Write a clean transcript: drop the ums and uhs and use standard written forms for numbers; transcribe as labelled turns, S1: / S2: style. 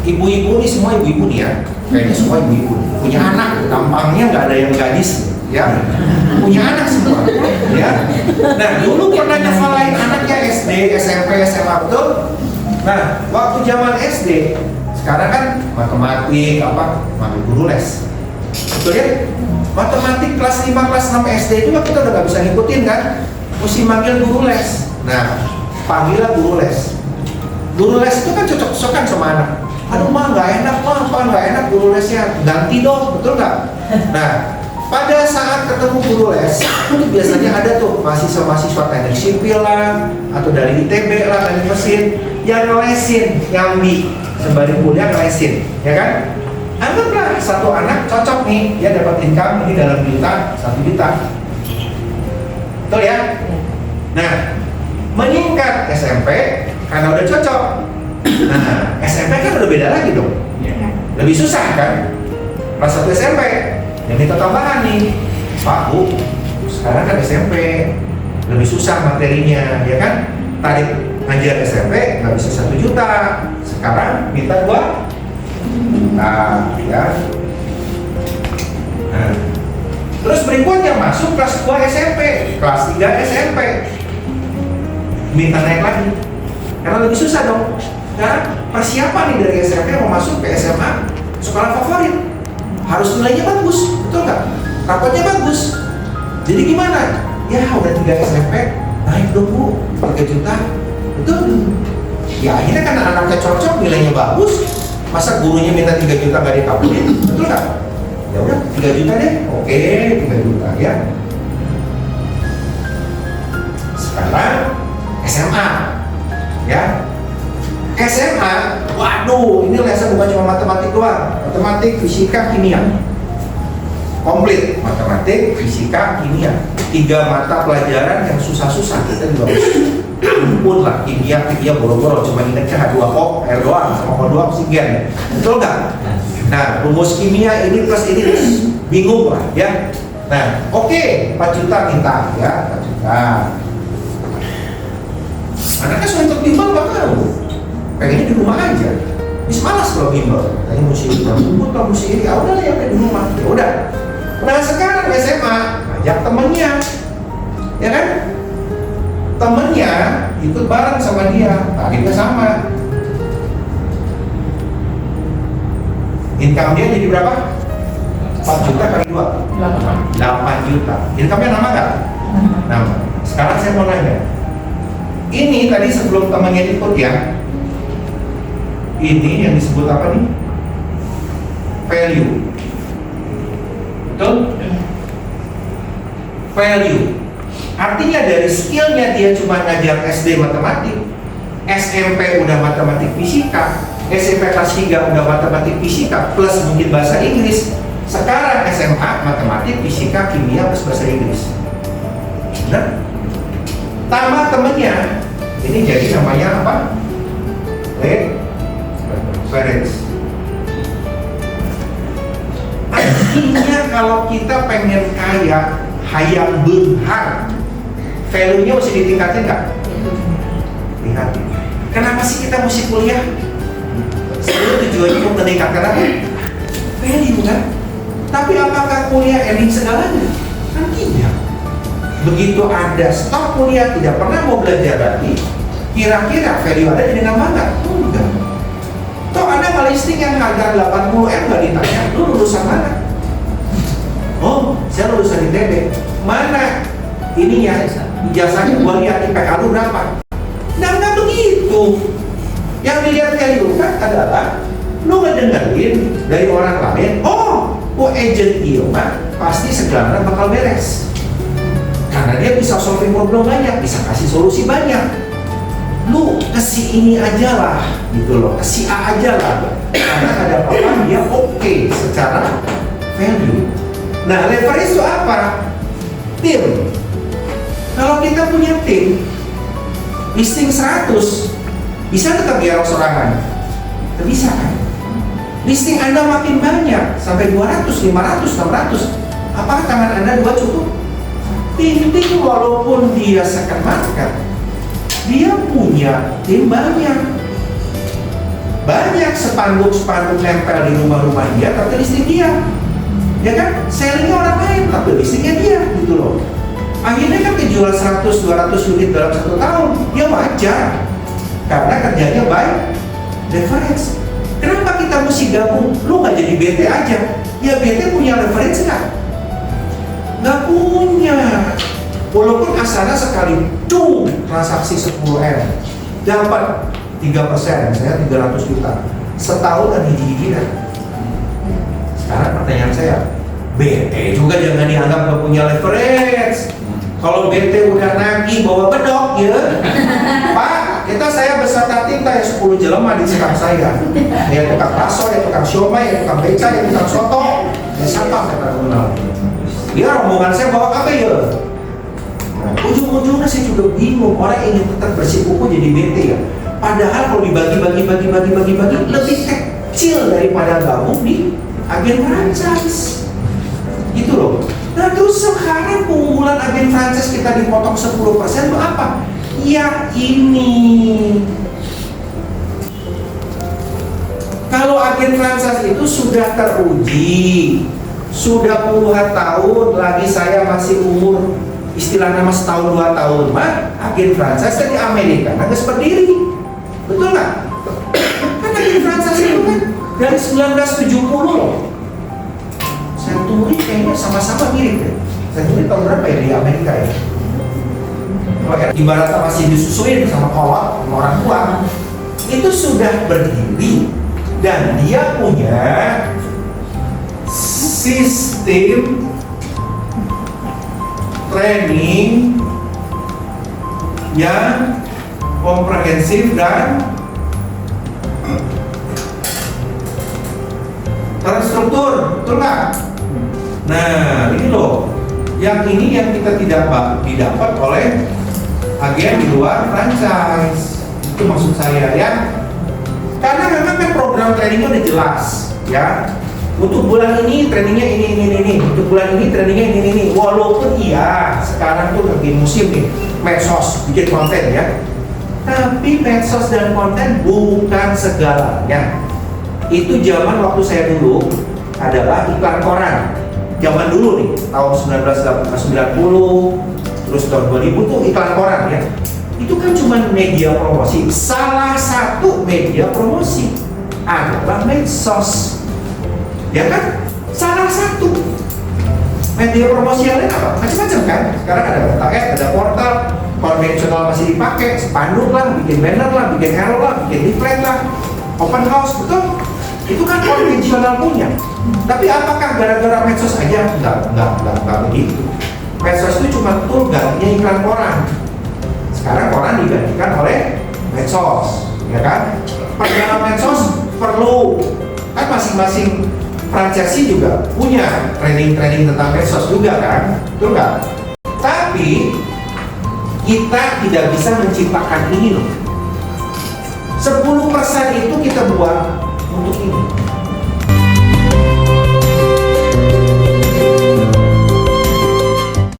S1: ibu-ibu nih, semua ibu-ibu nih ya, kayaknya semua ibu-ibu punya anak, tampangnya nggak ada yang gadis ya, punya anak semua ya. Nah dulu pernah nyekolahin anaknya SD, SMP, SMA, betul? Nah waktu zaman SD, sekarang kan matematik apa, manggil guru les, betul ya? Matematik kelas 5, kelas 6 SD juga kita udah nggak bisa ngikutin kan, mesti manggil guru les. Nah panggillah guru les. Guru les itu kan cocok-cocokan sama anak. Aduh mah nggak enak, mah apa nggak enak guru lesnya, ganti dong, betul nggak? Nah pada saat ketemu guru les itu biasanya ada tuh mahasiswa-mahasiswa teknik sipil lah, atau dari ITB lah, dari mesin yang ngelesin, nyambi sembari kuliah ngelesin, ya kan? Anggaplah satu anak cocok nih, dia dapat income ini dalam juta, 1 juta, betul ya? Nah meningkat SMP karena udah cocok. Nah SMP kan udah beda lagi dong, lebih susah kan? Kelas 1 SMP yang minta tambahan nih, Pak Bu, sekarang kan SMP lebih susah materinya, ya kan? Tadi ngajar SMP nggak bisa 1 juta, sekarang minta 2 juta, ya. Nah, terus berikutnya masuk kelas 2 SMP, kelas 3 SMP, minta naik lagi, karena lebih susah dong. Nah, persiapan nih dari SMP mau masuk ke SMA, sekolah favorit, harus nilainya bagus, betul nggak? Rapotnya bagus. Jadi gimana? Ya udah 3 SMP, naik dong Bu, 3 juta, betul? Ya akhirnya karena anaknya cocok, nilainya bagus, masa gurunya minta 3 juta nggak dikabulin, betul nggak? Ya udah 3 juta deh, oke 3 juta ya. Sekarang SMA, ya. SMA, waduh, ini lesson bukan cuma matematik doang, matematik, fisika, kimia, komplit, matematik, fisika, kimia, 3 mata pelajaran yang susah-susah kita juga harus ampun lah, kimia boro-boro, cuma ingetnya H2O, air doang, sama O2 oksigen, betul nggak? Nah, rumus kimia ini plus ini bingung lah, ya. Nah, oke, 4 juta minta, ya, 4 juta. Anaknya sudah untuk bimbel nggak tahu, pengennya di rumah aja. Bis malas kalau bimbel, tanya mesti buat kamu sendiri, ya udah ya di rumah, ya udah. Nah sekarang SMA, ajak temennya, ya kan? Temennya ikut bareng sama dia, tarifnya sama. Income dia jadi berapa? 4 juta kali 2 8 juta. Income-nya nama nggak? Nama. Sekarang saya mau nanya, ini tadi sebelum temannya ikut ya, ini yang disebut apa nih? Value. Betul? Value. Artinya dari skillnya dia cuma ngajar SD matematik, SMP udah matematik fisika, SMP kelas 3 udah matematik fisika plus mungkin bahasa Inggris. Sekarang SMA matematik, fisika, kimia plus bahasa Inggris. Nah, tambah temennya, ini jadi namanya apa? Reference. Artinya kalau kita pengen kaya, hayang benar, value-nya mesti ditingkatin nggak? Tingkatin. Kenapa sih kita mesti kuliah? Sebenarnya tujuannya untuk meningkatkan apa? Value kan? Tapi apakah kuliah earning segalanya? Kan tidak. Begitu Anda stop kuliah, tidak pernah mau belajar lagi, kira-kira value Anda jadi nambah nggak? Enggak. Toh Anda nggak listing yang harga 80M nggak ditanya, lu lulusan mana? Oh, saya lulusan ITB. Mana ininya, ijazahnya gua lihat IPK lu berapa? Nggak begitu. Yang dilihat value kan adalah lu ngedengerin dari orang lain, oh, agent Ilma pasti segala bakal beres. Karena dia bisa solving problem banyak, bisa kasih solusi banyak. Lu kasih ini aja lah, gitu loh, kasih A aja lah. Karena ada apa-apa dia oke secara value. Nah, leverage itu apa? Tim. Kalau kita punya tim, listing 100, bisa tetap biar sorangan? Tidak bisa kan? Listing Anda makin banyak, sampai 200, 500, 600. Apakah tangan Anda 2 cukup? Tim walaupun dia second market, dia punya tim banyak. banyak spanduk-spanduk nempel di rumah-rumah dia, tapi listrik dia. Ya kan? Sellingnya orang lain, tapi listriknya dia, gitu loh. Akhirnya kan kejual 100-200 unit dalam 1 tahun, ya wajar. Karena kerjanya by reference. Kenapa kita mesti gabung? Lu nggak jadi BT aja. Ya BT punya reference nggak? Nggak punya. Walaupun Asana sekali transaksi 10M dapat 3%, misalnya 300 juta setahun kan hiji-hiji kan. Sekarang pertanyaan saya, BT juga jangan dianggap nggak punya leverage. Kalau BT udah nagih bawa bedok ya, Pak, saya beserta tim kayak 10 jelema di sekap saya. Ya tukang bakso, ya tukang siomay, ya tukang beca, ya tukang soto, ya siapa kata kenal. Dia rombongan saya bawa apa ya? Nah, ujung-ujungnya saya juga bingung, orang ingin tetap bersikukuh jadi BT ya. Padahal kalau dibagi lebih kecil daripada gabung di agen franchise. Gitu loh. Nah terus sekarang keunggulan agen franchise kita dipotong 10% itu apa? Ya ini. Kalau agen franchise itu sudah teruji, sudah puluhan tahun, lagi saya masih umur istilahnya mas setahun 2 tahun mah agen franchise di Amerika nggak berdiri, betul nggak? Kan agen franchise itu kan dari 1970 loh. Century kayaknya sama-sama mirip deh. Century tahun berapa ya di Amerika ya? Ibaratnya masih disusuin sama kolot sama orang tua. Itu sudah berdiri dan dia punya sistem training yang komprehensif dan terstruktur, betul nggak? Nah, ini loh, yang ini yang kita tidak didapat oleh agen di luar franchise. Itu maksud saya ya. Karena memang kan program trainingnya udah jelas, ya. Untuk bulan ini trainingnya ini. Untuk bulan ini trainingnya ini. Walaupun iya, sekarang tuh lagi musim nih, medsos bikin konten ya. Tapi medsos dan konten bukan segalanya. Itu zaman waktu saya dulu adalah iklan koran. Zaman dulu nih, tahun 1990, terus tahun 2000 tuh iklan koran ya. Itu kan cuma media promosi. Salah satu media promosi adalah medsos. Ya kan? Salah satu. Media promosi yang lain apa? Macam-macam kan? Sekarang ada UTS, ada portal, konvensional masih dipakai, spanduk lah, bikin banner lah, bikin arrow lah, bikin leaflet lah, open house, betul? Itu kan konvensional punya. Tapi apakah gara-gara medsos aja? Enggak begitu. Medsos itu cuma tool gantinya iklan koran. Sekarang koran digantikan oleh medsos, ya kan? Perjalanan medsos perlu, kan masing-masing franchisee juga punya training tentang medsos juga kan? Betul nggak? Tapi kita tidak bisa menciptakan ini loh. 10% itu kita buat untuk ini.